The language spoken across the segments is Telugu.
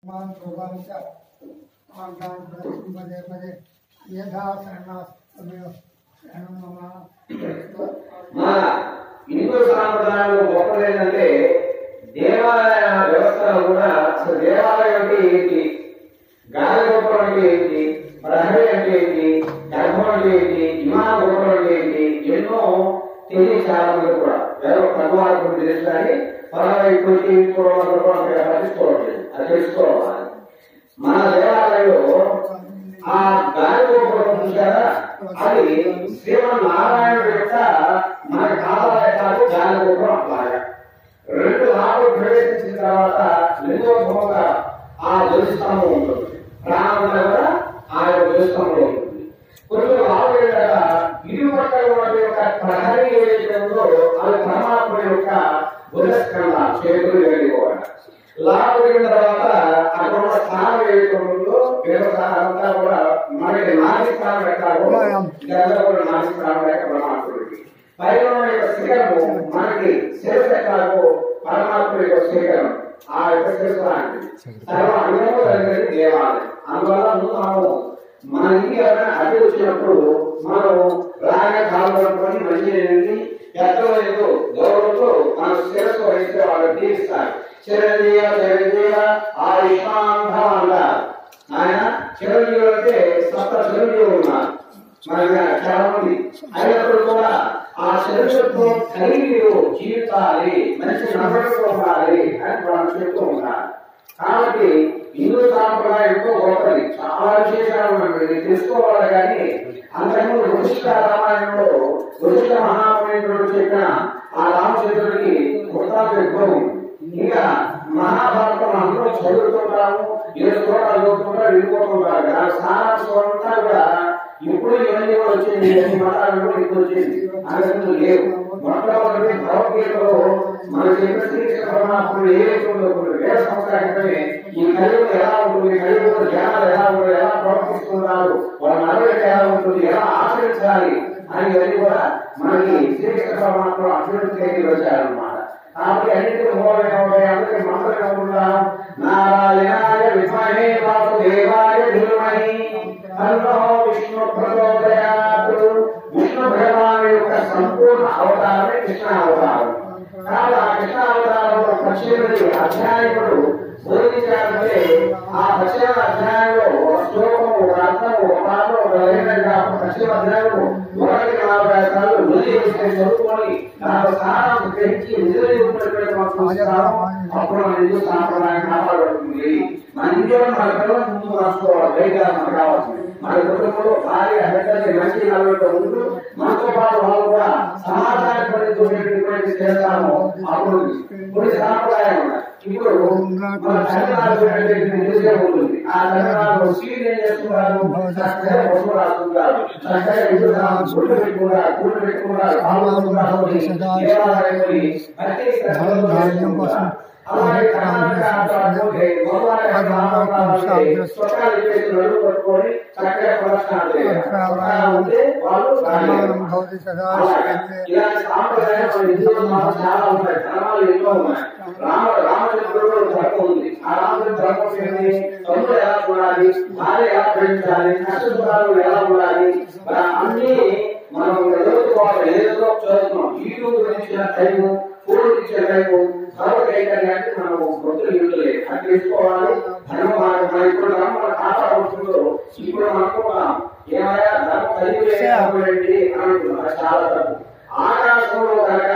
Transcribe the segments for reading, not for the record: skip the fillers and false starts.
హిందూ సాంప్రదాయంలో గొప్పది ఏంటంటే దేవాలయ వ్యవస్థలో కూడా అసలు దేవాలయం అంటే ఏంటి, గాలి గోపురం అంటే ఏంటి, ప్రహరీ అంటే ఏంటి, గర్భం అంటే ఏంటి, విమాన గోపురం అంటే ఏంటి, ఎన్నో తెలియదు చాలా మంది కూడా. ఎవరో భగవాన్ తెలుసు కానీ పలానా ఇప్పుడు పట్టించుకోవట్లేదు. అది తెలుసుకోవాలి. మన దేవాలయంలో ఆ గాలి గోపురం చూసారా, అది శ్రీమన్నారాయణుడు యొక్క మన కావాలయ కాదు గాలి గోపురం. అట్లాగా రెండు రాళ్ళు ప్రవేశించిన తర్వాత లింగోద్భవంగా ఆ ధ్వజస్తంభం ఉంటుంది. ప్రాణం కూడా ఆ యొక్క ధ్వజస్తంభంలో ఉంటుంది. కొన్ని రాళ్ళు ఏంటంటే ఇరు పక్కల వాటి యొక్క ప్రహరీ ఏదైతే ఉందో అది పరమాత్మ యొక్క బుధస్కంద చేతులు వెళ్ళిపోవాలి. లాభం తర్వాత అక్కడ ఉన్న స్థానం ఏదైతే ఉందో వ్యవసాయంతా కూడా మనకి నాసి స్థానం ఎట్లాగో ఇదంతా కూడా నాసి స్థానం యొక్క పరమాత్ముడికి పైన యొక్క శిఖరము మనకి శిరస్సు ఎట్లాగో పరమాత్మ యొక్క శిఖరం ఆ యొక్క శిరస్సు లాంటిది. సర్వ అనుభవం కలిగినది దేవాలయం. అందువల్ల మనము మన ఇంటికి ఎవరైనా అడ్డు వచ్చినప్పుడు మనం రాగా కావాలనుకొని మంచి పెద్దలు ఏదో గౌరవంతో మన శిరస్సు వహిస్తే వాళ్ళు తీరుస్తారు. చిరంజీవ చిరంజీవ ఆయుష్మాన్ భవ అంటారు. ఆయన చిరంజీవులు అంటే సప్త చిరంజీవులు ఉన్నారు మన చాలా మంది. అయినప్పుడు కూడా ఆ శరీరంతో కలిగి జీవితాలి, మంచి నమ్మకంతో ఉండాలి అని మనం చెప్తూ ఉంటారు. కాబట్టి హిందూ సాంప్రదాయం ఎంతో గొప్పది, చాలా విశేషాలు మనకి తెలుసుకోవాలి. కానీ అంతకుముందు వశిష్ఠ రామాయణంలో వశిష్ఠ మహామునీంద్రుడు చెప్పిన ఆ రామచంద్రుడికి వృత్తాంతం ఎక్కువ ఉంది. ఇంకా మహాభారతం అందరూ చదువుతుంటాము, ఏ శ్లోకాలు చదువుతుంటారు, వెళ్ళిపోతుంటారు. ఆ సారాంశం అంతా కూడా ఇప్పుడు ఇవన్నీ కూడా వచ్చింది. అన్ని మతాలు కూడా ఇప్పుడు వచ్చింది, అంతకుముందు లేవు. మొట్టమొదటి భగవద్గీతలో మన చెప్పిన శ్రీకృష్ణ పరమాత్ముడు ఏదైతే ఉందో వేల సంవత్సరాల క్రితమే ఈ కలియుగం ఎలా ఉంటుంది, కలియుగంలో జనాలు ఎలా ఉంటారు, ఎలా ప్రవర్తిస్తున్నారు, వాళ్ళ నడవడిక ఎలా ఉంటుంది, ఎలా ఆచరించాలి అని కూడా మనకి శ్రీకృష్ణ పరమాత్ముడు అభివృద్ధి వచ్చారన్నమాట. కాబట్టి అన్నింటినీ మూలమే అందరికి మంత్రం అనుకుంటాం. నారాయణాయ విద్మహే వాసుదేవాయ ధీమహి తన్నో విష్ణు ప్రచోదయాత్. విష్ణు భగవాను యొక్క సంపూర్ణ అవతారమే కృష్ణ అవతారం. కాబట్టి ఆ కృష్ణ అవతారంలో 18 అధ్యాయములు బోధించాలంటే ఆ 18 అధ్యాయంలో శ్లోకము, అర్థము, పాఠం, 18 అధ్యాయము 140 సార్లు వదిలేస్తే చదువుకొని దాని సారాంశం గ్రహించి అప్పుడు మన హిందూ సాంప్రదాయం కాపాడుతుంది. మన ఇండియాలో మన పిల్లలు ముందు రాసుకోవాలి. బయట మనకు కావాల్సింది మన కుటుంబంలో భార్య బిడ్డల్ని మంచి నలుగురితో ఉంటూ మనతో పాటు వాళ్ళు కూడా సమాజానికి చేస్తాము. అప్పుడు కొన్ని సాంప్రదాయం ఉన్నాయి. ఇప్పుడు మన తల్లిదండ్రులు ఉంటుంది. ఆ తల్లిదండ్రులు సీడ్ ఏం చేస్తున్నారు, చక్కగా వస్తువు రాసుకుంటారు, చక్కగా గుడ్లు పెట్టుకుంటారు, గుడ్లు పెట్టుకుంటారు, అలాగే చక్కగా ప్రదర్శన చాలా ఉంటాయి. ధర్మాలు ఎన్నో ఉన్నాయి. రామచంద్రుడు ధర్మం ఉంది. ఆ రామచంద్ర ధర్మం తమ్ముడు ఎలా ఉండాలి, భార్య ఎలా ప్రేమించాలి, నష్టసుఖాలు ఎలా ఉండాలి, అన్ని మనం ఎదుర్కోవాలి. ఏదో చదువుతున్నాం. యూట్యూబ్ గురించి టైము, ఫోన్ ఇచ్చే టైము, సర్వకైకర్యాన్ని మనము భక్తులు ఇవ్వలేదు అని తెలుసుకోవాలి. ధర్మ మార్గం ఇప్పుడు మన కాపాడుతుందో ఇప్పుడు అనుకుంటాం ఏమయ్యా ధర్మ కలిగి అనుకుంటున్నాం. చాలా తప్పు. ఆకాశంలో కనుక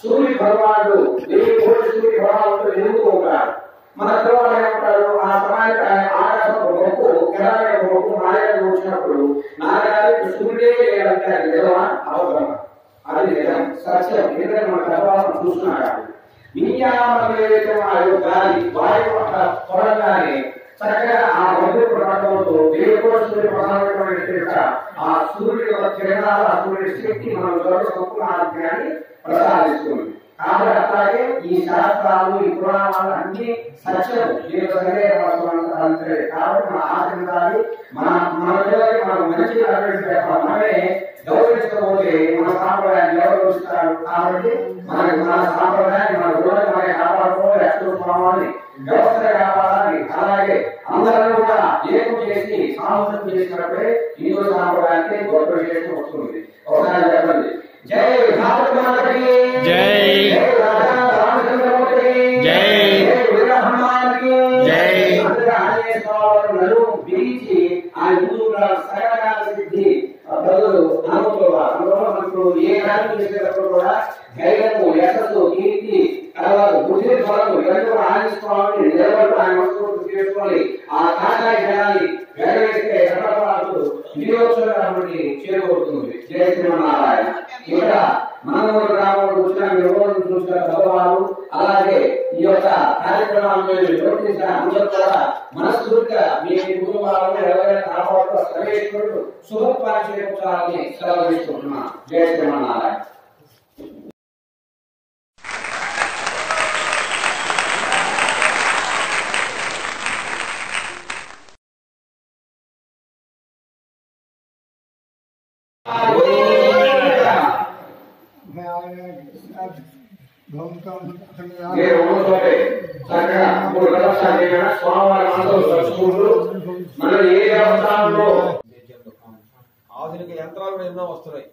సూర్య భగవానుడు 1000 కోట్ల సూర్య భగవానుడు ఎదుగుతూ ఉంటారు. మన పిల్లలు ఏమంటారు, ఆ సమయానికి ఆకాశం మొక్కు కిరాయి మొక్కు నాయకుడు వచ్చినప్పుడు నాయకుడు సూర్యుడే లేదంటే అది నిజమా అవసరం? అది నిజం, సత్యం. ఎందుకంటే మన గర్భాలను చూస్తున్నారు. విజ్ఞానం ఏదైతే ఉన్నాయో గాలి వాయువు అట్లా పొడగానే చక్కగా ఆ వైద్య ప్రకాశంతో 1000 కోట్ల సూర్య ప్రసాదమైన ఆ సూర్యుడి యొక్క కిరణాలు, ఆ సూర్యుడి శక్తి మనం సంపూర్ణాన్ని ప్రసాదిస్తుంది. కాబట్టి అట్లాగే ఈ శాస్త్రాలు, ఈ పురాణాలు అన్ని సత్యం. కాబట్టి మనం ఆచరించాలి. మన పిల్లలకి మనం మంచిగా మనమే గౌరవించకపోతే మన సాంప్రదాయాన్ని ఎవరు చూస్తారు? కాబట్టి మన సాంప్రదాయాన్ని మన గురువులు మనకి కాపాడుకోవాలి. ఎక్కడ వ్యవస్థ కాపాడాలి. అలాగే ఆహుతి చేసినప్పుడే హిందూ సాంప్రదాయానికి గొప్ప విశేషం వస్తుంది. ఒకసారి చెప్పండి, జై భారతమాతకి జై, రాజా రామచంద్రమూర్తికి జై, వీరహనుమానికి జై. అందుకే ఆంజనేయ స్వామి నలుగు బిగించి ఆ హిందువుల సకల సిద్ధి ప్రజలు అనుభవం ఏ కార్యం చేసేటప్పుడు కూడా ధైర్యము, యశస్సు, కీర్తి, తర్వాత బుద్ధి ఫలము ఇవన్నీ కూడా ఆంజనేయ స్వామిని నిలబడి ఆయన మనసు చేసుకొని ఆ కాకాయ జనాన్ని వేడవేస్తే కటపరాలు వినియోగండి చేరుకుంటుంది. జయ శ్రీమన్నారాయణ. ఇక్కడ మనమూరు గ్రామంలో వచ్చిన నిర్వహణ చూసిన భగవాను అలాగే ఈ యొక్క కార్యక్రమాన్ని నిర్వర్తించిన అందరూ కూడా మనస్ఫూర్తిగా మీ కుటుంబాలను ఎవరైనా కాపాడుతూ సర్వేశ్వరుడు శుభపాక్షించాలని సెలవు తీసుకుంటున్నాను. జయ శ్రీమన్నారాయణ. ఆధునిక యంత్రాలు కూడా ఎన్నో వస్తున్నాయి.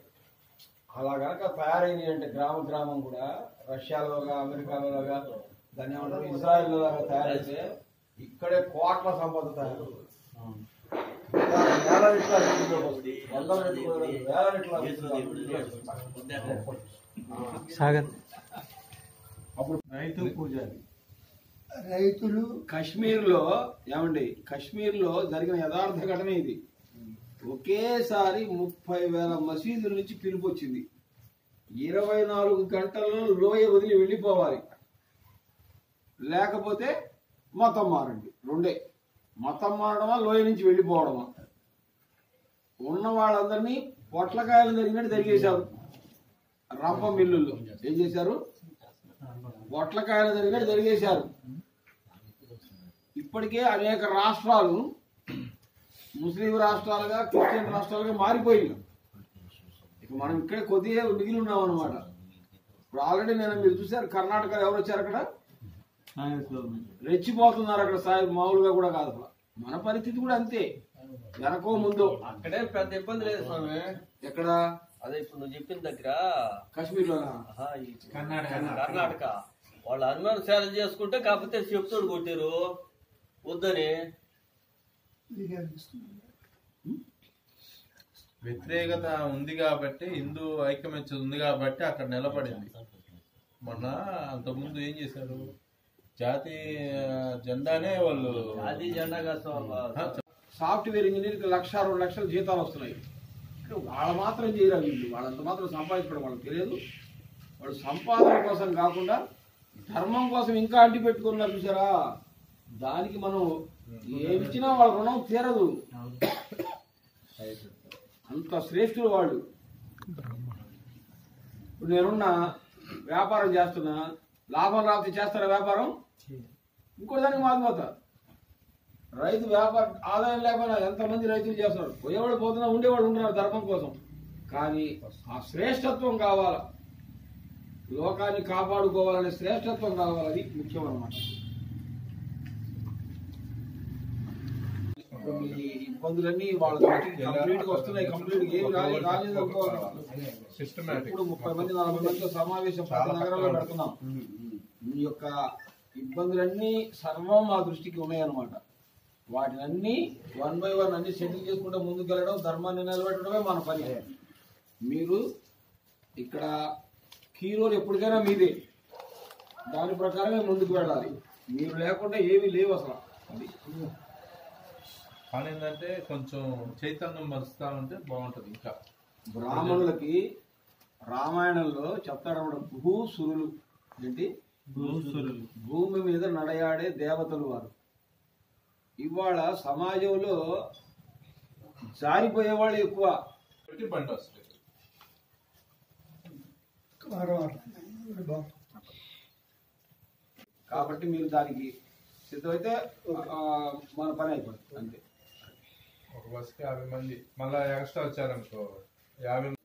అలా కనుక తయారైనవి అంటే గ్రామం కూడా రష్యాలోగా, అమెరికాలోగా, దాన్ని ఏమంటారు ఇజ్రాయెల్ లాగా తయారైతే ఇక్కడే కోట్ల సంపద తయారు. అప్పుడు రైతు పూజారి రైతులు కశ్మీర్లో కశ్మీర్లో జరిగిన యథార్థ ఘటన ఇది. ఒకేసారి 30,000 మసీదుల నుంచి పిలుపు వచ్చింది. 24 గంటల్లో లోయ వదిలి వెళ్ళిపోవాలి, లేకపోతే మతం మారండి. రెండే, మతం మారడమా లోయ నుంచి వెళ్ళిపోవడమా. ఉన్న వాళ్ళందరినీ పొట్లకాయలు జరిగినట్టు జరిగేశారు. రంప మిల్లుల్లో ఏం చేశారు? పొట్లకాయలు జరిగినట్టు జరిగేశారు. ఇప్పటికే అనేక రాష్ట్రాలు ముస్లిం రాష్ట్రాలుగా, క్రిస్టియన్ రాష్ట్రాలుగా మారిపోయింది. ఇక మనం ఇక్కడే కొద్దిగా మిగిలి ఉన్నాం అనమాట. ఇప్పుడు ఆల్రెడీ మీరు చూసారు కర్ణాటకలో ఎవరు వచ్చారు, అక్కడ రెచ్చిపోతున్నారు. అక్కడ సాయి మామూలుగా కూడా కాదు. మన పరిస్థితి కూడా అంతే, వెనకో ముందు. అక్కడే పెద్ద ఇబ్బంది లేదు స్వామి. ఎక్కడ? అదే ఇప్పుడు నువ్వు చెప్పిన దగ్గర కాశ్మీర్ లో, కర్ణాటక వాళ్ళు అనుమానం సేవలు చేసుకుంటే కాకపోతే చెప్తాడు కొట్టారు వద్దని. వ్యతిరేకత ఉంది కాబట్టి, హిందూ ఐక్యమత్యం ఉంది కాబట్టి అక్కడ నిలబడింది. మొన్న అంతకుముందు ఏం చేశారు, జాతీయ జెండానే వాళ్ళు అది జెండాగా సాఫ్ట్వేర్ ఇంజనీర్కి 1,00,000, 2 లక్షల జీతాలు వస్తున్నాయి. వాళ్ళు మాత్రం చేయరాదు, వీళ్ళు వాళ్ళంత మాత్రం సంపాదించుకోవడం వాళ్ళకి తెలియదు. వాళ్ళు సంపాదన కోసం కాకుండా ధర్మం కోసం ఇంకా అంటి పెట్టుకున్నారు చూసారా. దానికి మనం ఏమిచ్చినా వాళ్ళ రుణం తీరదు. అంత శ్రేష్ఠులు వాళ్ళు. ఇప్పుడు నేనున్నా వ్యాపారం చేస్తున్నా, లాభం రాకపోతే చేస్తారా వ్యాపారం? ఇంకో దానికి మారిపోతా. రైతు వ్యాపారం ఆదాయం లేకపోయినా ఎంతమంది రైతులు చేస్తున్నారు. పోయేవాళ్ళు పోతున్నా, ఉండేవాళ్ళు ఉంటున్నారు ధర్మం కోసం. కానీ ఆ శ్రేష్టత్వం కావాలా, లోకాన్ని కాపాడుకోవాలనే శ్రేష్టత్వం కావాలి, అది ముఖ్యం అన్నమాట. ఇబ్బందులన్నీ వాళ్ళ కంప్లీట్ గా వస్తున్నాయి. కంప్లీట్ ఏమి రాలేదు అనుకోవాలి. ఇప్పుడు 30 మంది 40 మందితో సమావేశం ప్రతి నగరంలో పెడుతున్నాం. మీ యొక్క ఇబ్బందులన్నీ సర్వం మా దృష్టికి ఉన్నాయన్నమాట. వాటినన్నీ 1 by 1 అన్ని సెటిల్ చేసుకుంటూ ముందుకెళ్ళడం, ధర్మాన్ని నిలబెట్టడమే మన పని. మీరు ఇక్కడ కీ రోల్ ఎప్పటికైనా మీదే, దాని ప్రకారమే ముందుకు వెళ్ళాలి. మీరు లేకుండా ఏమీ లేవు అసలు. అది కానీ ఏంటంటే కొంచెం చైతన్యం మరుస్తా ఉంటే బాగుంటది. ఇంకా బ్రాహ్మణులకి రామాయణంలో చెప్తాడన్నమాట, భూసురులు. ఏంటి భూసురులు? భూమి మీద నడయాడే దేవతలు వారు. ఇవాళ సమాజంలో జారిపోయే వాళ్ళు ఎక్కువ. బండి వస్తుంది. కాబట్టి మీరు దానికి సిద్ధమైతే మన పని అయిపోతుంది అంతే. ఒక బస్కి 50 మంది, మళ్ళా ఎక్స్ట్రా వచ్చారనుకో 50.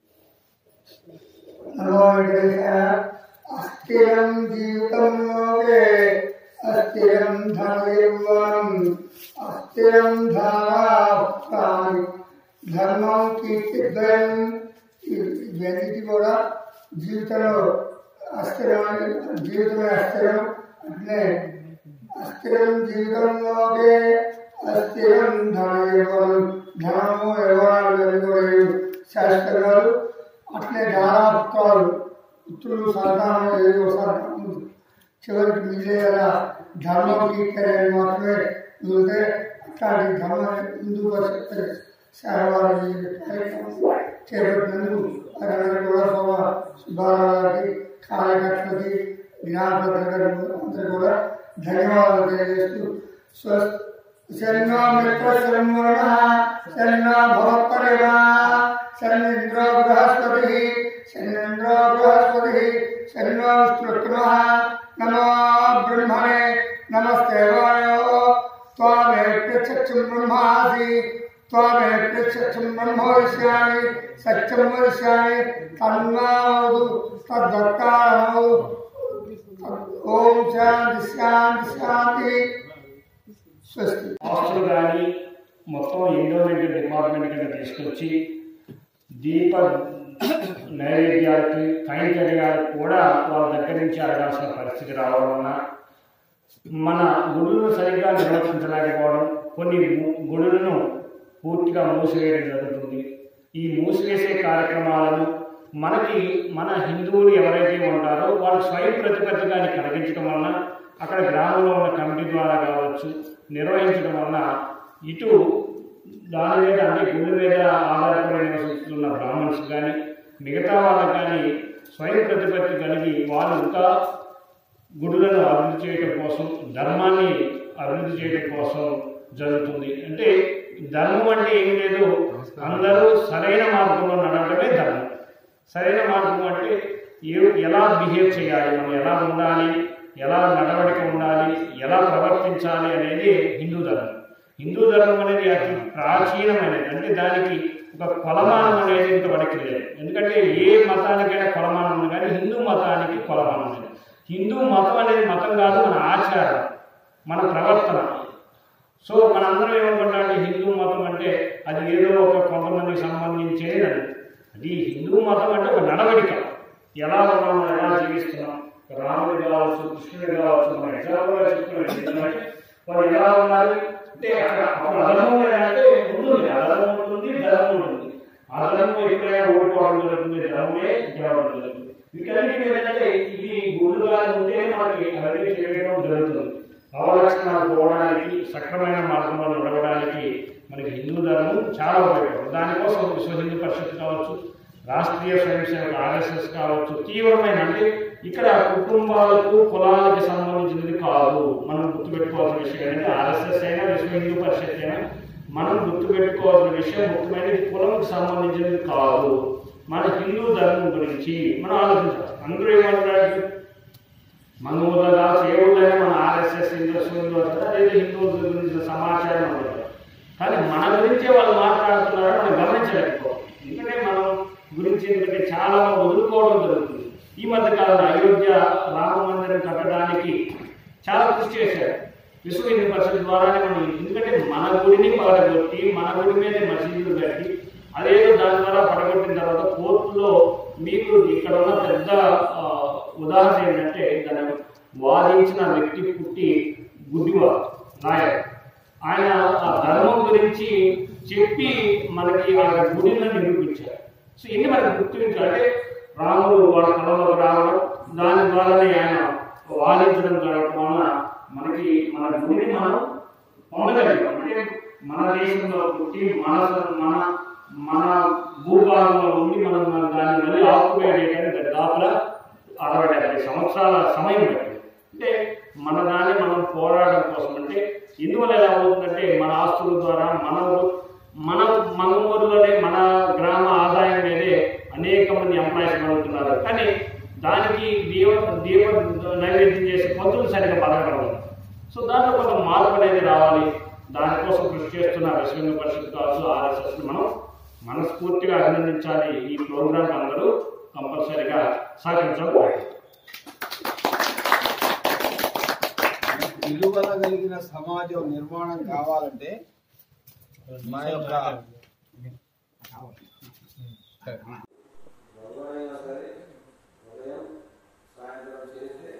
అస్థిరం జీవితం లోకే అస్థిరం ధన యౌవనం అస్థిరం ధారాని ధర్మం కీర్తిద్వయం ఇవన్నిటి కూడా జీవితంలో అస్థిరమైన జీవితమే అస్థిరం అంటే అస్థిరం జీవితంలోకే అస్థిరం ధనము యవ్వనాలు కూడా శాస్త్రాలు అట్లే ధారాపుత్రాలు పుత్రులు సంతానం ఏదో సంతానం చివరికి మిగిలేలా ధర్మం కీర్తన మాత్రమే మిగిలితే అట్లాంటి ధర్మ హిందూ పరిషత్ శారవారి కార్యక్రమం చేపట్టినందుకు వారందరూ కూడా సుబ్బారావుకి కార్యకర్తలకి జ్ఞాపకులందరూ అందరూ కూడా ధన్యవాదాలు తెలియజేస్తూ శరణో మిత్ర శరణ్వరుణ శరణో భవపరిణ శరణేంద్రో బృహస్పతి శరణో విష్ణుక్రమ నమో బ్రహ్మణే నమస్తే వాయో త్వామే ప్రత్యక్షం బ్రహ్మాసి త్వామే ప్రత్యక్షం బ్రహ్మోష్యామి సత్యం వదిష్యామి తన్మావదు తద్దత్తారమౌ ఓం శాంతి శాంతి శాంతి స్వస్తి. హాస్టల్ కానీ మొత్తం ఎండోమెంట్ డిపార్ట్మెంట్ కింద తీసుకొచ్చి దీప నైవేద్యాలకి కైంకర్యాలకు కూడా వాళ్ళ దగ్గర నుంచి అడగాల్సిన పరిస్థితి రావడం వలన మన గుడులను సరిగ్గా నిర్వర్తించలేకపోవడం, కొన్ని గుడులను పూర్తిగా మూసివేయడం జరుగుతుంది. ఈ మూసివేసే కార్యక్రమాలను మన హిందువులు ఎవరైతే ఉంటారో వాళ్ళు స్వయం ప్రతిపత్తిగా కలిగించడం వలన అక్కడ గ్రామంలో ఉన్న కమిటీ ద్వారా కావచ్చు నిర్వహించడం వలన ఇటు దాని మీద అంటే గుడి మీద ఆధారపడి నివసిస్తున్న బ్రాహ్మణ్స్ కానీ మిగతా వాళ్ళకు కానీ స్వయం ప్రతిపత్తి కలిగి వాళ్ళు ఇంకా గుడులను అభివృద్ధి చేయడం కోసం, ధర్మాన్ని అభివృద్ధి చేయడం కోసం జరుగుతుంది. అంటే ధర్మం అంటే ఏం లేదు, అందరూ సరైన మార్గంలో నడవడమే ధర్మం. సరైన మార్గం అంటే ఎలా బిహేవ్ చేయాలి, మనం ఎలా ఉండాలి, ఎలా నడవడిక ఉండాలి, ఎలా ప్రవర్తించాలి అనేది హిందూ ధర్మం. హిందూ ధర్మం అనేది అతి ప్రాచీనమైనది. అంటే దానికి ఒక కొలమానం అనేది ఇంతవరకు లేదు. ఎందుకంటే ఏ మతానికైనా కొలమానం ఉంది, కానీ హిందూ మతానికి కొలమానం లేదు. హిందూ మతం అనేది మతం కాదు, మన ఆచారం, మన ప్రవర్తన. సో మనందరం ఏమనుకుంటామంటే హిందూ మతం అంటే అది ఏదో ఒక కొంతమందికి సంబంధించేది అని. అది హిందూ మతం అంటే ఒక నడవడిక, ఎలా ఉన్నాం, ఎలా జీవిస్తున్నాం. రాముడు కావచ్చు, కృష్ణుడు కావచ్చు, మన ఎగ్జాంపుల్గా చెప్తున్నాం. వాళ్ళు ఎలా ఉన్నారు అంటే అక్కడ అధర్మం అంటే ఉంటుంది, అధర్మం ఉంటుంది, ధర్మం ఉంటుంది. అధర్మం ఎప్పుడైనా ఓడిపోవడం జరుగుతుంది, ధర్మమే గెలవడం జరుగుతుంది. వీటన్నిటి ఏంటంటే ఇది గురువుగా ఉంటే మనకి అవన్నీ చేయడం జరుగుతుంది. అవలక్షణాలు పోవడానికి, సక్రమైన మార్గంలో నడవడానికి మనకి హిందూ ధర్మం చాలా ఉపయోగపడుతుంది. దానికోసం విశ్వ హిందూ పరిషత్ కావచ్చు, రాష్ట్రీయ స్వయం సేవక RSS కావచ్చు, తీవ్రమైన అంటే ఇక్కడ కుటుంబాలకు కులాలకు సంబంధించినది కాదు. మనం గుర్తుపెట్టుకోవాల్సిన విషయం ఏంటంటే RSS అయినా విశ్వ హిందూ పరిషత్ అయినా మనం గుర్తుపెట్టుకోవాల్సిన విషయం ముఖ్యమైనది కులంకు సంబంధించినది కాదు. మన హిందూ ధర్మం గురించి మనం ఆలోచించాలి. అందరూ ఏమంటారు, మన ఊళ్ళగా ఏ ఊళ్ళైనా మన RSS హిందూ అదే హిందువుల గురించి సమాచారం ఉంటుంది. కానీ మన గురించే వాళ్ళు మాట్లాడుతున్నారో మనం గమనించలేకపోవాలి. ఎందుకంటే మనం గురించి ఎందుకంటే చాలా వదులుకోవడం జరుగుతుంది. ఈ మధ్య కాలంలో అయోధ్య రామ మందిరం కట్టడానికి చాలా కృషి చేశారు విశ్వ హిందూ పరిషత్ ద్వారానే. మనం ఎందుకంటే మన గుడిని పడగొట్టి, మన గుడి మీద మసీదులు కట్టి, అదేదో దాని ద్వారా పడగొట్టిన తర్వాత కోర్టులో మీకు ఇక్కడ ఉన్న పెద్ద ఉదాహరణ ఏంటంటే దాన్ని వాదించిన వ్యక్తి పుట్టి గుడ్డివాడు నాయక్. ఆయన ఆ ధర్మం గురించి చెప్పి మనకి ఆ గుడిని నిరూపించారు. సో ఇన్ని మనకి గుర్తించాలంటే రాముడు వాళ్ళ కళలోకి రావడం, దాని ద్వారానే ఆయన వాదించడం జరగడం వలన మనకి మన గుడిని మనం పొందగలిగాం. అంటే మన దేశంలో పుట్టి మన భూభాగంలో ఉండి మనం దాన్ని మళ్ళీ ఆక్యుపై చేయడానికి దాదాపుగా 60-70 సంవత్సరాల సమయం పట్టింది. అంటే మన దాన్ని మనం పోరాటం కోసం. అంటే ఇందువల్ల ఎలా అవుతుందంటే మన ఆస్తుల ద్వారా మన ఊరిలోనే మన గ్రామ ఆదాయం మీదే అనేక మంది ఎంప్లాయీస్ కలుగుతున్నారు. కానీ దానికి దీప నైవేద్యం చేసే పంతులు సరిగ్గా బతకడం. సో దాంట్లో కొంత మార్పు అనేది రావాలి. దానికోసం కృషి చేస్తున్న విశ్వ హిందూ పరిషత్ కావచ్చు, RSS మనం మనస్ఫూర్తిగా అభినందించాలి. ఈ ప్రోగ్రాం అందరూ కంపల్సరీగా సహకరించాలి. విలువల కలిగిన సమాజం నిర్మాణం కావాలంటే మా యొక్క ఎవరైనా సరే ఉదయం సాయంత్రం చేస్తే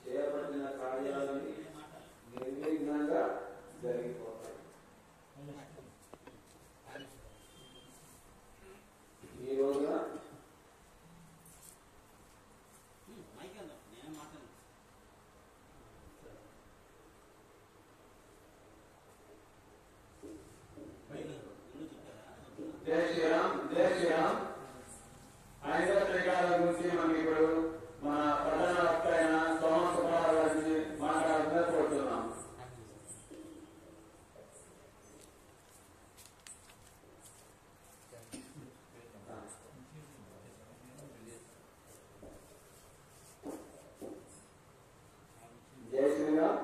చేయబడిన కార్యాలని నిర్విఘ్నంగా జరిగిపోతాయి. ఈ రోజున జై శ్రీరామ్, జై శ్రీరామ్. హైందవ త్రికాల గురించి మనకి ఇప్పుడు మన ప్రధాన వక్త అయిన సోమ సుబ్బారావు గారి మాట్లాడుతూ కోరుతున్నాం. జై శ్రీరామ్.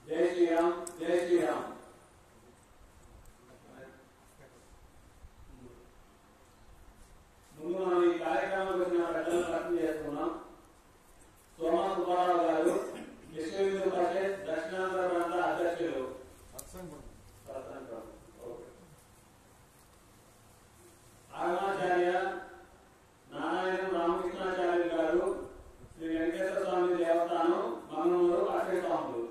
జై శ్రీరామ్, జై శ్రీరామ్. ముందు మనం ఈ కార్యక్రమానికి వచ్చిన ప్రజలను పరిచయం చేసుకున్నాం. సోమ సుబ్బారావు గారు విశ్వ హిందూ పరిషత్ దక్షిణాంధ్ర ప్రాంత అధ్యక్షులు. ఆగమాచార్య నారాయణ రామకృష్ణాచార్య గారు శ్రీ వెంకటేశ్వర స్వామి దేవస్థానం మంగళూరు అక్షయ స్వాములు.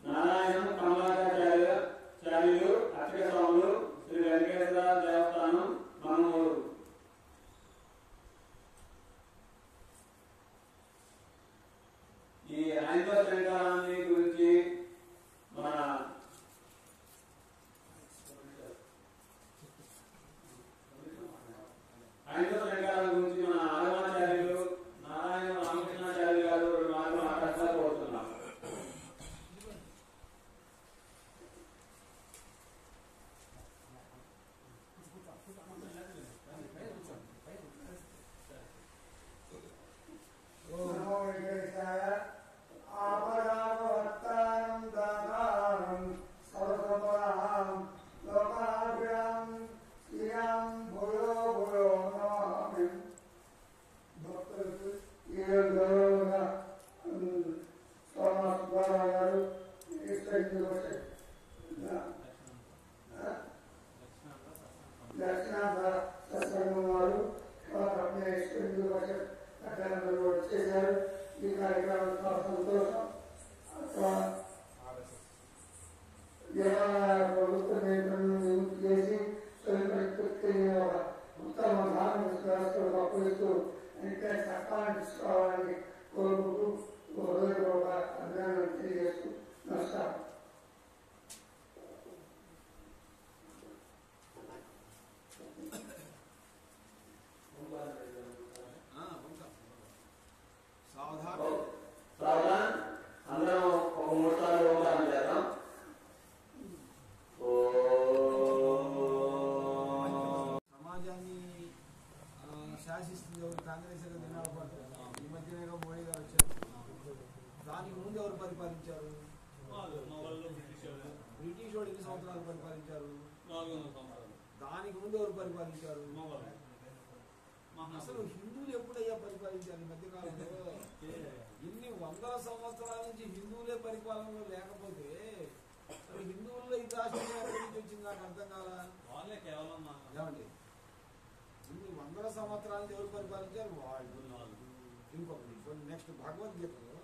నారాయణ కమలాచార్యులు అక్షయ స్వాములు శ్రీ వెంకటేశ్వర దేవస్థానం మంగళూరు. ఈ హైందవ శంకరాన్ని గురించి మన హైందవ శంకరాల గురించి మన ఆగమాచార్యులు నారాయణ రామకృష్ణాచార్య గారు మాట్లాడతా కోరుతున్నాం. నమో వెంకటేశాయ. ఆపదాపవర్తానం దాతారం సర్వసంపదాం లోకాభిరాం శ్రీరాం భూయో భూయో నమామి. భక్తులకు ఈ గౌరవంగా సోమ సుబ్బారావు గారు దక్షిణాంధ్ర సత్సంగం వారు చేశారు. ఈ కార్యక్రమం చాలా సంతోషం. ప్రభుత్వం చేసి ఉత్తమ ధార్మిక వ్యవస్థలు అప్పగిస్తూ ఇంకా చట్టాన్ని తీసుకోవాలని కోరుకుంటూ హృదయపూర్వక అభినందనలు తెలియజేస్తూ నమస్కారం. వాళ్ళు ఎన్ని సంవత్సరాలు పరిపాలించారు? 400 సంవత్సరాలు. దానికి ముందు ఎవరు పరిపాలించారు? మొగలు. అసలు హిందువులు ఎప్పుడయ్యా పరిపాలించారు ఈ మధ్యకాలంలో? ఇన్ని వందల సంవత్సరాల నుంచి హిందువులే పరిపాలనలో లేకపోతే అసలు హిందువుల్లో ఈ రాష్ట్రం ఎక్కడి నుంచి వచ్చింది నాకు అర్థం కాలా. వాళ్ళే కేవలం ఏమండి ఇన్ని వందల సంవత్సరాల నుంచి ఎవరు పరిపాలించారు? వాళ్ళు. ఇంకొకటి నెక్స్ట్ భగవద్గీతలో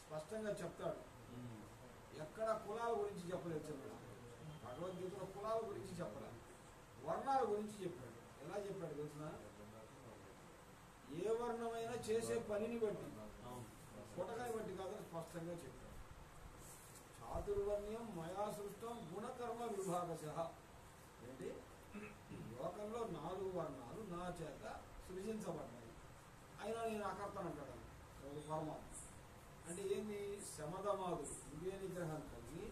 స్పష్టంగా చెప్తాడు. ఎక్కడ కులాల గురించి చెప్పలేదు చెప్పాడు. భగవద్గీతలో కులాల గురించి చెప్పలేదు, వర్ణాల గురించి చెప్పాడు. ఎలా చెప్పాడు తెలిసిన? ఏ వర్ణమైనా చేసే పనిని బట్టి, పుటకని బట్టి కాదని స్పష్టంగా చెప్పాడు. చాతుర్వర్ణ్యం మయా సృష్టం గుణకర్మ విభాగశ. ఏంటి? లోకంలో 4 వర్ణాలు నా చేత సృజించబడ్డాయి, అయినా నేను అకర్తనంటాడు పరమాత్మ. అంటే ఏంది? శమధమాదులు ఇంద్రియ నిగ్రహం కలిగి,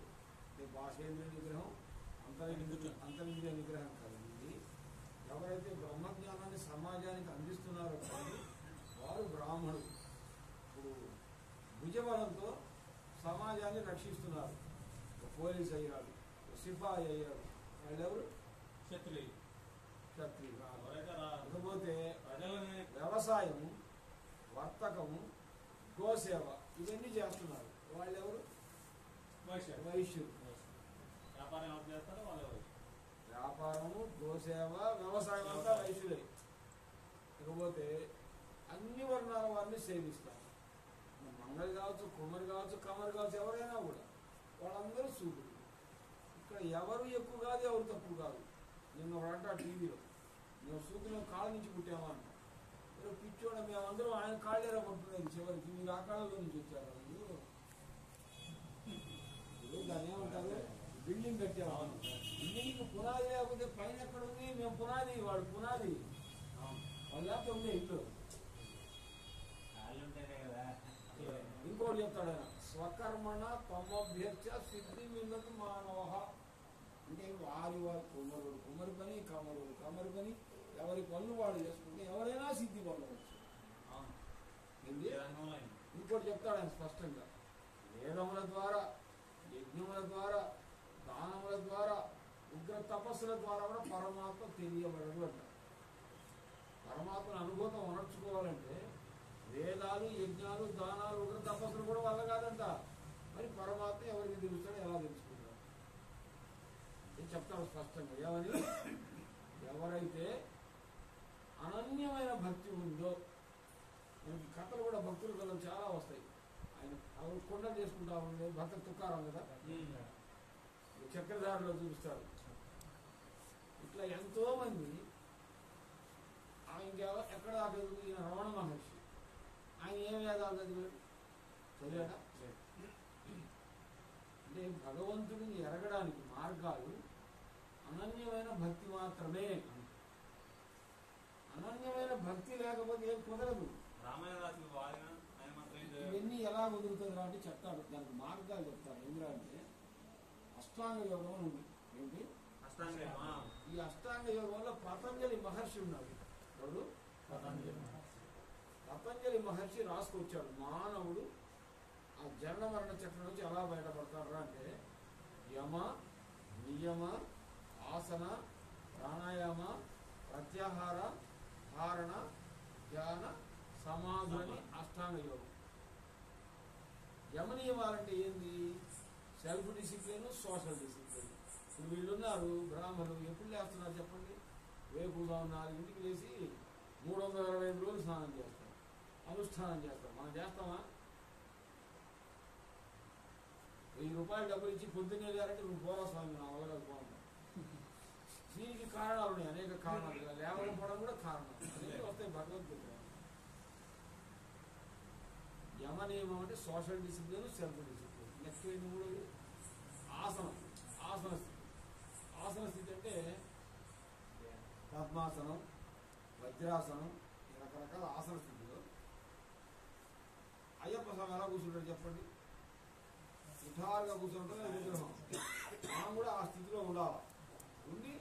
భాషేంద్రియ నిగ్రహం, అంతరింద్రియ నిగ్రహం కలిగి ఎవరైతే బ్రహ్మజ్ఞానాన్ని సమాజానికి అందిస్తున్నారో కానీ వారు బ్రాహ్మణుడు. ఇప్పుడు భుజబలంతో సమాజాన్ని రక్షిస్తున్నారు. పోలీస్ అయ్యాడు, సిపాయి అయ్యాడు, వాళ్ళెవరు? క్షత్రియులు. ఇకపోతే వ్యవసాయము, వర్తకము, గోసేవ ఇవన్నీ చేస్తున్నారు. వాళ్ళెవరు? వైశ్యులు. వ్యాపారం ఎవరు చేస్తారో వాళ్ళు. వ్యాపారము, గోసేవ, వ్యవసాయం అంతా వైశ్యులే. ఇకపోతే అన్ని వర్ణాల వారిని సేవిస్తారు. మంగళి కావచ్చు, కుమ్మరి కావచ్చు, కమ్మరి కావచ్చు, ఎవరైనా కూడా వాళ్ళందరూ సూర్యుడు. ఇక్కడ ఎవరు ఎక్కువ కాదు, ఎవరు తక్కువ కాదు. నిన్న అంట టీవీలో, మేము సూర్యుడు కాళ్ళ నుంచి పుట్టామా అంట. మీరు పిచ్చోడ మేమందరం ఆయన కాళ్ళేరా పట్టుకునేది చివరికి. మీరు ఆ కాళ్ళలో నుంచి వచ్చారు. దాన్ని ఏమంటారు? బిల్డింగ్ కట్టాము. బిల్డింగ్ పునాది లేకపోతే పైన ఎక్కడ ఉంది? మేము పునాది, వాడు పునాది. వాళ్ళు లేకపోతే ఉండే ఇల్లు. ఇంకోటి చెప్తాడు ఆయన, స్వకర్మణ తమభ్యర్చ సిద్ధి మిన్నతు మానవ. అంటే వారి కుమ్మరి పని, కమ్మరి పని, ఎవరి పనులు వాళ్ళు చేసుకుంటే ఎవరైనా సిద్ధి పొందవచ్చు. ఇంకోటి చెప్తాడు ఆయన స్పష్టంగా, వేదముల ద్వారా, యజ్ఞముల ద్వారా, దానముల ద్వారా, ఉగ్ర తపస్సుల ద్వారా కూడా పరమాత్మ తెలియబడదు అంటారు. పరమాత్మను అనుభూతం ఉనర్చుకోవాలంటే వేదాలు, యజ్ఞాలు, దానాలు, ఉగ్ర తపస్సులు కూడా వల్ల కాదంట. మరి పరమాత్మ ఎవరికి తెలుస్తాడో ఎలా తెలుసుకుంటాడు? నేను చెప్తాను స్పష్టంగా. ఏమని? ఎవరైతే అనన్యమైన భక్తి ఉందో, మనకి కథలు కూడా భక్తుల కథలు చాలా వస్తాయి. ఆయన కొండలు చేసుకుంటా ఉండే భక్త తుకారం కదా, చక్రధారిలో చూపిస్తాడు. ఇట్లా ఎంతో మంది ఆయన ఎక్కడ దాకా ఈయన రమణ మహర్షి, ఆయన ఏం వేదాలు చదివాడా? అంటే భగవంతుడిని ఎరగడానికి మార్గాలు అనన్యమైన భక్తి మాత్రమే. అనన్యమైన భక్తి లేకపోతే ఏం కుదరదు. ఇవన్నీ ఎలా కుదురుతుంది అంటే చెప్తాడు. దానికి మార్గాలు చెప్తాడు. ఎందుకంటే అష్టాంగ యోగం అని ఉంది. ఏంటి? ఈ అష్టాంగ యోగంలో పతంజలి మహర్షి ఉన్నాడు. ఎవరు? పతంజలి మహర్షి రాసుకొచ్చాడు. మానవుడు ఆ జనన మరణ చక్రం నుంచి ఎలా బయటపడతాడు అంటే యమ, నియమ, ఆసన, ప్రాణాయామ, ప్రత్యాహార, ధారణ, ధ్యాన, సమాధి అష్టాంగ యోగం. యమ నియమాలంటే ఏంది? Self discipline, social discipline. ఇప్పుడు వీళ్ళున్నారు బ్రాహ్మణులు, ఎప్పుడు లేస్తున్నారు చెప్పండి? వేకుదాం 4 లేచి 365 రోజులు స్నానం చేస్తాం, అనుష్ఠానం చేస్తాం. మనం చేస్తామా? 1000 రూపాయలు డబ్బులు ఇచ్చి పొద్దున్నే లేరంటే నువ్వు పోరా స్వామి, నా వల్ల కాదు పోతాం. దీనికి కారణాలు ఉన్నాయి, అనేక కారణాలు. లేవకపోవడం కూడా కారణాలు అనేవి వస్తాయి భగవద్గీత. యమ నియమం అంటే social discipline, self discipline. Next ఏంటి? 3 ఆసనం, ఆసన స్థితి. ఆసన స్థితి అంటే పద్మాసనం, వజ్రాసనం, రకరకాల ఆసన స్థితిలో అయ్యప్ప స్వామి ఎలా కూర్చుంటాడు చెప్పండి? నిఠారుగా కూర్చుంటాడు విగ్రహం. మనం కూడా ఆ స్థితిలో ఉండాలి. ఉండి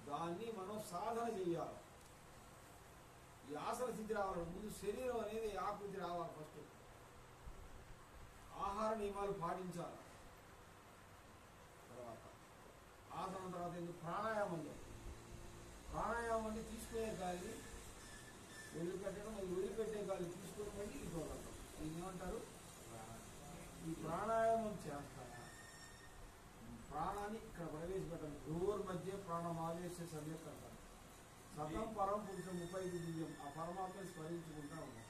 దాన్ని మనం సాధన చెయ్యాలి. ఈ ఆసన స్థితి రావాలి. ముందు శరీరం అనేది ఆకృతి రావాలి. ఫస్ట్ ఆహార నియమాలు పాటించాలి. తర్వాత ఏంటి ప్రాణాయామం ప్రాణాయామం అంటే తీసుకునే గాలి వదిలిపెట్టడం, అది వదిలిపెట్టే గాలి తీసుకొని మళ్ళీ ఇది వదలడం. దీన్ని ఏమంటారు? ఈ ప్రాణాయామం చేస్తారా ప్రాణాన్ని ఇక్కడ ప్రవేశపెట్టాలి. భ్రువుల మధ్య ప్రాణం ఆవేశ సమేత అంటారు. సతం పరం పురుషం 35 దివ్యం. ఆ పరమాత్మని స్మరించుకుంటా ఉన్నాం.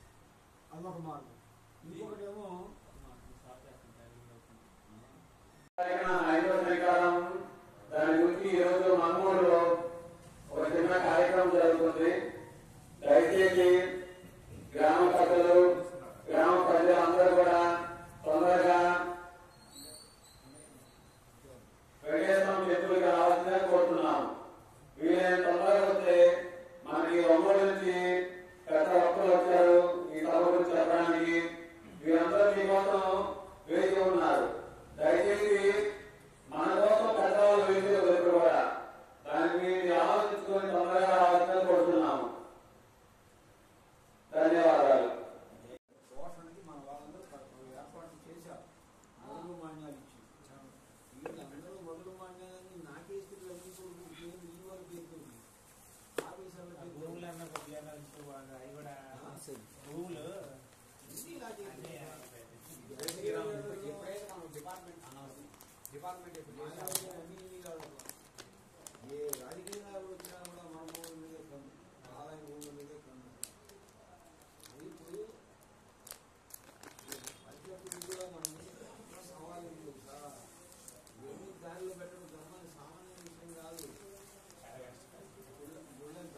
అదొక మార్గం. ఇంకొకటేమో ఐదో శ్రీకారం. దాని గురించి ఈరోజు మమ్మూరులో ఒక చిన్న కార్యక్రమం జరుగుతుంది. దయచేసి గ్రామ పెద్దలు, గ్రామ ప్రజలందరూ కూడా తొందరగా వెంకటేశ్వరం టెంపుల్కి రావాల్సిందే కోరుతున్నాము. వీలైన తొందరగా వస్తే మనకి ఒంగోలు నుంచి పెద్ద భక్తులు వచ్చారు ఈ సభ గురించి చెప్పడానికి. వీరందరూ మీకోసం వేచి ఉన్నారు. దయచేసి మన కోసం పెద్దవాళ్ళు వేసి ఎప్పుడు కూడా దానికి ఆలోచించుకొని తొందరగా రావాల్సిందని కోరుతున్నాము. ధన్యవాదాలు. పోషణకి మన వాళ్ళందరూ ఏర్పాటు చేశారు. మొదలు మాన్యాలు ఇచ్చి వీళ్ళందరూ మొదలు మాన్యాలని నాకే స్థితిలో అన్ని కొడుకు ఈ వరకు తీరుతుంది. ఆఫీసర్లు డిపార్ట్మెంట్ ఏ రాజకీయ నాయకుడు వచ్చినా కూడా మన భూముల మీదే కన్ను, ఆదాయ భూముల మీదే కన్ను. అది ఇప్పుడు అధ్యక్షుడు కూడా మనం సవాలు తెలుసా? ఇవన్నీ దారిలో పెట్టడం ధర్మాన్ని సామాన్య విషయం కాదు.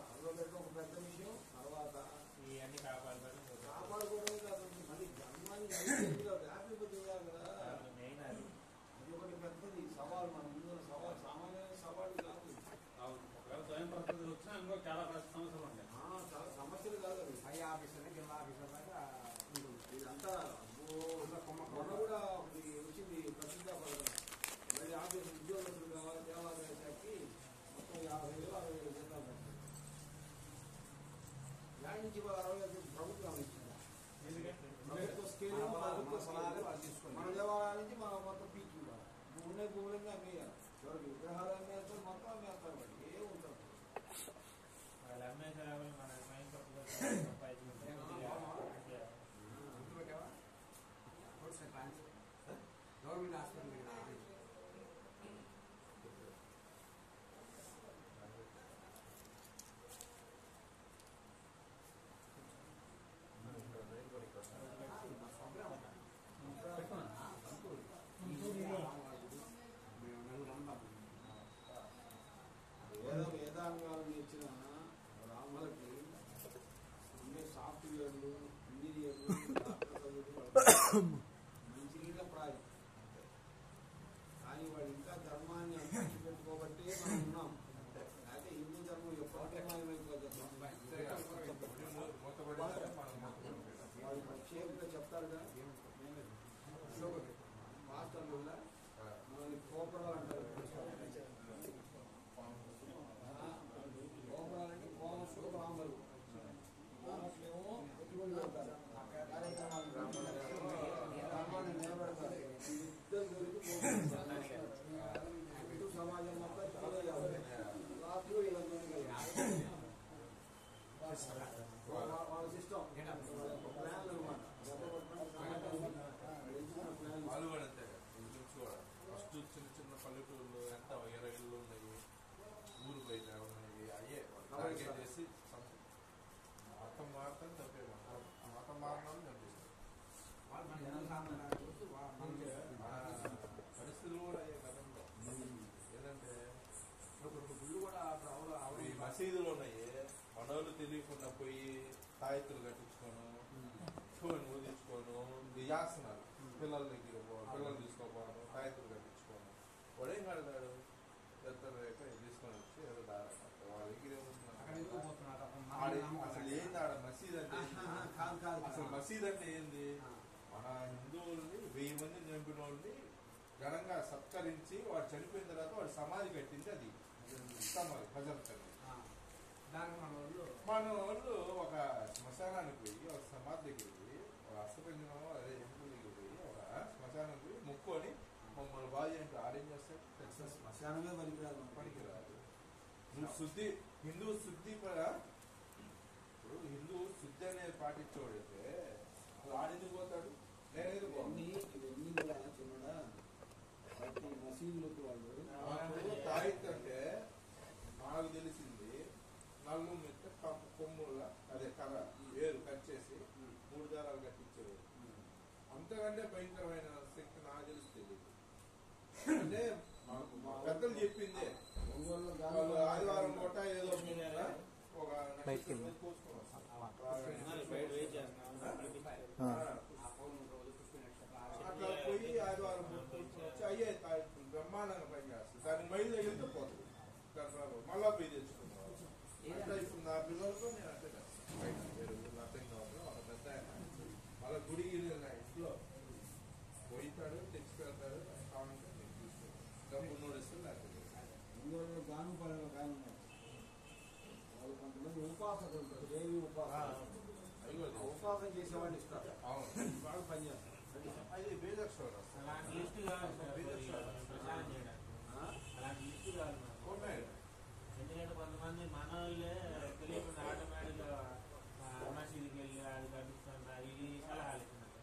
దారిలో పెట్టడం ఒక పెద్ద విషయం. తర్వాత ఇవన్నీ కాపాడుకోవడమే కాదండి, మళ్ళీ ధర్మాన్ని వ్యాపింప చేయాలి కదా. అది ఒకటి పెద్దది సవాల్. మన ముందు సవాల్ సామాన్యమైన సవాళ్ళు కాదు. స్వయం ప్రతినిధులు వచ్చినా ఇంకో చాలా సమస్యలు ఉంటాయి. చాలా సమస్యలు కాదు. అవి హై ఆఫీసర్, జిల్లా ఆఫీసర్ దాకా ఇదంతా మొన్న కూడా ఒకటి వచ్చింది ప్రసిద్ధ పథకం. మళ్ళీ ఆఫీస్ ఉద్యోగస్తులు కావాలి దేవాదాయ శాఖకి మొత్తం 50,000 60,000 జీతాలు పెట్టారు. దాని నుంచి 60,000 ప్రభుత్వం ఇచ్చింది. ప్రభుత్వ స్కేల్ మన దేవాలయాల నుంచి మన మొత్తం పీకి ఉన్న భూములన్నీ అమ్మేయాలి. చివరికి విగ్రహాలు అమ్మేస్తారు, మొత్తం అమ్మేస్తారు. బట్టి ఏముంటారు గవర్నమెంట్ హాస్పిటల్ వేదాంగాలను ఇచ్చిన రాములకి ఉండే సాఫ్ట్వేర్లు, ఇంజనీర్లు, మంచి నీళ్ళ ప్రాజెక్ట్. కానీ వాళ్ళు ఇంకా ధర్మాన్ని అందించి పెట్టుకోబట్టే మనం ఉన్నాం. అయితే హిందూ ధర్మం ఎప్పటికే వాళ్ళు ప్రత్యేకంగా చెప్తారుగా మాస్టర్లు మనల్ని కోపరాలు అంటారు. కోపరాలంటే కోమసు బ్రాహ్మణులు. ఏమో పెట్టుబడి పెడతారు, కార్యక్రమాలు ధర్మాన్ని నిలబెడతారు. ఇద్దరు గురించి ఇటు సమాజం మొత్తం రాత్రులు ఇవన్నీ వాళ్ళ సిస్టమ్ ప్లాన్లు అనమాట. వాళ్ళు కూడా అంతే. ఫస్ట్ చిన్న చిన్న పల్లెటూళ్ళు ఎంత 20 ఇళ్ళు ఉన్నాయి, ఊరు బయట ఉన్నాయి. అయ్యే టార్గెట్ చేసి మతం మాత్రం తప్పే మతం మాత్రం కనిపిస్తుంది. పరిస్థితులు కూడా అయ్యే గతంలో ఏంటంటే ఈ మసీదులు ఉన్నాయి. మనోళ్ళు తెలియకుండా పోయి తాయెత్తులు కట్టించుకోను, ఊదించుకోను, చేస్తున్నారు. పిల్లల దగ్గర పిల్లలు తీసుకోపోను, తాయెత్తులు కట్టించుకోను. వాడేం కడతాడు? పెద్దలు తీసుకొని వచ్చి ఏదో దారా వాళ్ళ దగ్గర అసలు ఏంది ఆడ మసీద్ అంటే? అసలు మసీద్ అంటే ఏంది? మన హిందువుల్ని 1000 మందిని చంపిన వాళ్ళని ఘనంగా సత్కరించి వాడు చనిపోయిన తర్వాత వాడు సమాధి కట్టింది. అది సమాధి హజరత్. మన వాళ్ళు ఒక శ్మశానానికి పోయి, ఒక సమాధి దగ్గరికి పోయి, ఒక అష్టపంజనం అదే టెంపుల్ దగ్గర పోయి, ఒక శ్మశానానికి పోయి మొక్కుని మమ్మల్ని బాగా చేయండి ఆరేంజ్ చేస్తాడు శ్మశానమే పనికిరాదు పనికిరాదు. నువ్వు శుద్ధి హిందూ శుద్ధి కూడా ఇప్పుడు హిందూ శుద్ధి అనేది పాటించేవాడైతే అసలు ఆడెందుకు పోతాడు? నేనేది ఇవన్నీ కూడా చిన్నడా ప్రతి మసీదులకు వాళ్ళు తాయితంటే నాకు తెలిసింది నల్లు మీద కొమ్ముల అదే కర్ర వేరు కట్ చేసి 3 దారాలు కట్టించేవారు. అంతకంటే భయంకరమైన శక్తి నాకు తెలిసి తెలియదు. అంటే మా పెద్దలు చెప్పిందే వాళ్ళు ఆదివారం పూట ఏదో ఒక కోసుకొని అట్లా పోయి ఆదివారం అయ్యే బ్రహ్మాండంగా పనిచేస్తుంది. దానికి మైలు తగిలితే పోతుంది. మళ్ళా పోయి తెచ్చుకున్నాం. అట్లా ఇప్పుడు నా పిల్లలతో నేను అట్లా చేస్తాను. అర్థం కావాలి ఒక పెద్ద మళ్ళీ గుడి ఇంట్లో పోయితాడు తెచ్చి పెడతాడు. కావాలంటే నేను చూసుకుంటాను. డబ్బు నోడిస్తే లేకపోతే ఇందులో గానుపాలలో గాను ఉన్నారు. వాళ్ళు కొంతమంది ఉపాసకులు ఉంటారు. దేవి ఉపాసన ఉపాసన చేసేవాడిని ఇస్తారు. అవును బాగా పనిచేస్తారు. అది బేజర్ స్టోర్ ఎందుకంటే కొంతమంది మన వాళ్ళే తెలియకుండా ఆటోమేటిక్గా మసీదుకి వెళ్ళి అది కట్టిస్తున్నారు. ఇది సలహాలు ఇస్తున్నారు.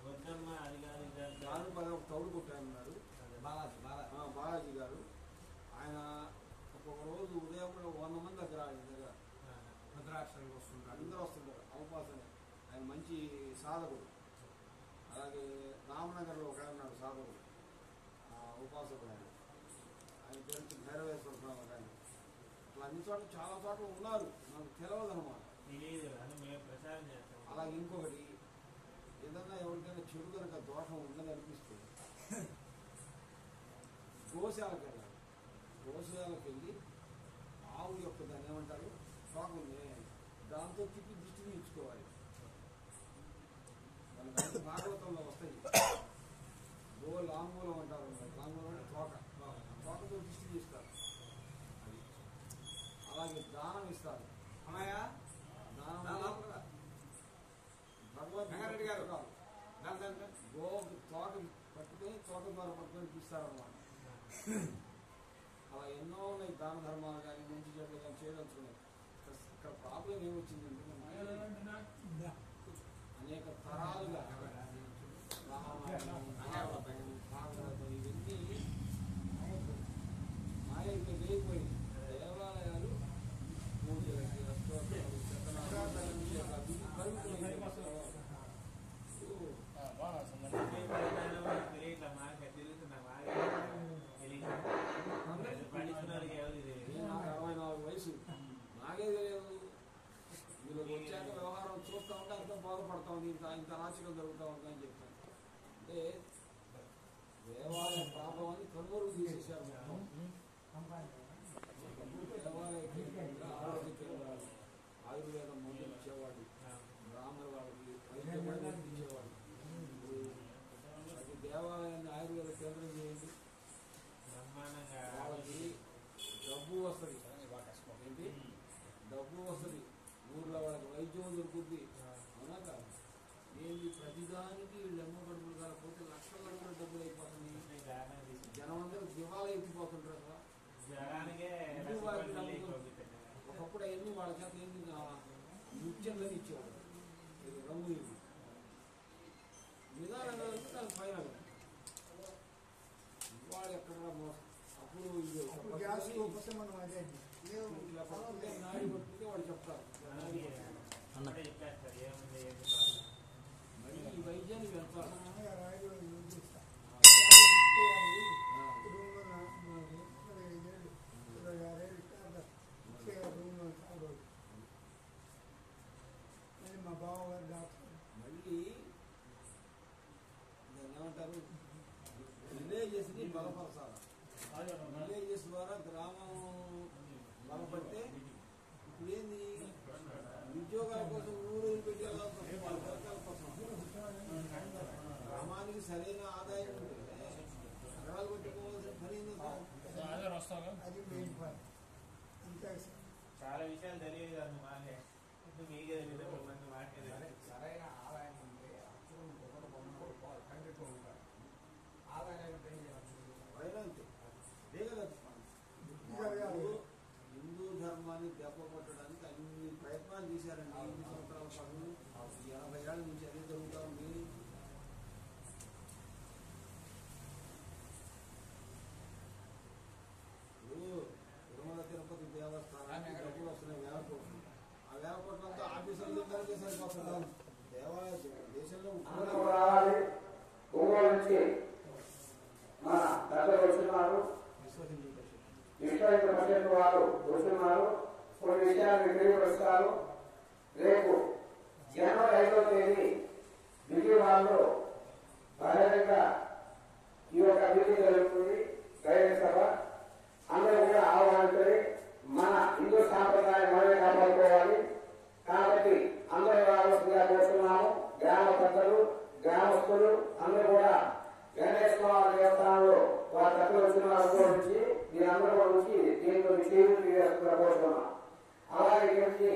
వద్దమ్మా అది కాదు గానుపాల తౌడు కొట్టారన్నారు బాలాజీ గారు. ఆయన ఒక్కొక్క రోజు ఉదయం కూడా 100 మంది దగ్గర ఆయన దగ్గర భద్రాక్షరాలు వస్తుంటారు. అందరూ వస్తుంటారు ఉపాసన. ఆయన మంచి సాధకుడు. అలాగే రామనగర్లో ఒక ఆయన ఉన్నాడు సాధకుడు ఉపాసకుడు. ఆయన పేరు భైరవేశ్వర స్వామి ఒక ఆయన. అట్లా అన్ని చోట్ల చాలా చోట్ల ఉన్నారు. నాకు తెలియదు అనమాట. తెలియదు అని మేము ప్రచారం చేస్తాం. అలాగే ఇంకొకటి ఏదన్నా ఎవరికైనా చెడు కనుక దోషం ఉందని అనిపిస్తే గోశాలకు వెళ్ళాలి. గోశాలకు వెళ్ళి ఆవు యొక్క దాన్ని ఏమంటారు తోకల్ని దాంతో తిప్పి దిష్టి తీయించుకోవాలి. వాళ్ళకి భాగవతంలో వస్తాయి. గో లాంగూలం అంటారు. లాంగూలం అంటే తోకతో దిష్టి తీస్తారు. అలాగే దానం ఇస్తారు. దానం భగవద్గీత గారు గో తోక పట్టుకొని తోక ద్వారా పట్టుకొని తీస్తారన్నమాట. అలా ఎన్నో ఉన్నాయి దాన ధర్మాలు కానీ మంచి చెట్లు కానీ చేయదలుచుకున్నాయి. ఇక్కడ ప్రాబ్లం ఏమొచ్చిందంటే అనేక తరాలుగా రామాయణం భాగవతం ఇవన్నీ మాయకి లేకపోయి దేవాలయాలు పూజలకి తెలియట్లా మాకు తిరుగుతున్నా బాగా తెలియదు. 64 వయసు నాకే తెలియదు. వీళ్ళకి వచ్చాక వ్యవహారం చూస్తూ ఉంటే అంత బాధపడతా ఉంది. ఇంత నాశనం జరుగుతూ ఉందని చెప్తాను. అంటే దేవాలయ ప్రాభవాన్ని కనుమరుగు తీసేశారు. దేవాలయ కేంద్రంగా ఆరోగ్య కేంద్రాలు ఆయుర్వేదం మందులు ఇచ్చేవాడు. బ్రాహ్మణ వాళ్ళకి వైద్యం ఇచ్చేవాడు. అది దేవాలయాన్ని ఆయుర్వేద కేంద్రం చేయండి. వాళ్ళకి డబ్బు వస్తుంది. ఏంటి డబ్బు వస్తుంది. ఊర్లో వాళ్ళకి వైద్యం దొరుకుతుంది. అవునా కాదు? ఏంటి ప్రతిదానికి వీళ్ళు ఎన్నో గడుపులు కాకపోతే లక్షల గడుపుల డబ్బులు అయిపోతుంది. జనం అందరూ దివాలా ఎత్తిపోతుంటారు కదా. ఒకప్పుడు అవన్నీ వాళ్ళ చేత ఏంటి నృత్యంలోనే ఇచ్చేవాడు. రంగు ఇవి నిదానంగా దానికి పైన వాళ్ళు ఎక్కడ మోసం. అప్పుడు ఇట్లా పట్టుకుంటే నాడి పట్టుకుంటే వాళ్ళు చెప్తారు. మళ్ళీ ఈ వైద్యాన్ని వెళ్తారు. మా బావగారు డాక్టర్. మళ్ళీ దాన్ని ఏమంటారు విలేజెస్ని బలపరచాలి. విలేజెస్ ద్వారా గ్రామం బలపడితే ఇప్పుడు ఏంది ఉద్యోగాల కోసం ఊరు పెట్టి వర్గాల కోసం గ్రామానికి సరైన ఆదాయం ఉంటే నగరాలు పెట్టుకోవాల్సిన పని అది మెయిన్ పాయింట్. అంతే చాలా విషయాలు తెలియదు కదా మాకే. మీకే తెలియదు మంది మాకే సరైన ఆదాయం ఉంటే అప్పుడు కంటితో ఉంటారు. ఆదాయాన్ని 50 ఏళ్ళ నుంచి అదే జరుగుతూ ఉంది. తిరుమల తిరుపతి దేవస్థానానికి డబ్బులు వస్తున్నాయి 1000 కోట్లు. ఆ 1000 కోట్లంతా ఆఫీసర్లు ఇద్దరికే సరిపోతున్నారు. దేవాలయ దేశంలో రావాలి. ఒంగోలు నుంచి మన పెద్దలు వచ్చినారు, విశ్వ హిందూ పరిషత్ వారు వచ్చినారు. కొన్ని విషయాలు తెలియపరుస్తారు. రేపు జనవరి 5వ తేదీ విజయవాడలో బహిరంగ ఈ యొక్క మీటింగ్ జరుగుతుంది. బహిరంగ సభ అందరూ కూడా ఆహ్వానించాలి. మన హిందూ సాంప్రదాయం మనమే కాపాడుకోవాలి. కాబట్టి అందరూ రావాల్సిందిగా కోరుతున్నాము. గ్రామ పెద్దలు, గ్రామస్తులు అందరూ కూడా వెంకటేశ్వర దేవస్థానంలో వారి పెద్దలు వచ్చిన వారు నుంచి మీరందరూ కూడా వచ్చి దీంట్లో చేస్తున్నా కోరుతున్నాం. అలాగే ఇక్కడికి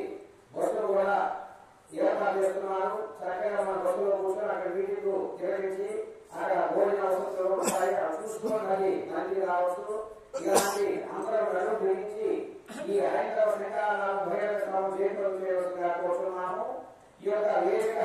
బస్సులు కూడా ఏర్పాటు చేస్తున్నారు. చక్కగా మన బస్సులో కూర్చొని అక్కడ మీటింగ్ నిర్వహించి అక్కడ భోజన వసతులు ఉంటాయి. చూసుకోవాలి మంచి రావచ్చు. ఇలాంటి అందరూ గురించి ఈ హైందవ శ్రీకారాలను బహిరంగ సభ చేయవలసిందిగా కోరుతున్నాము. ఈ యొక్క వేదిక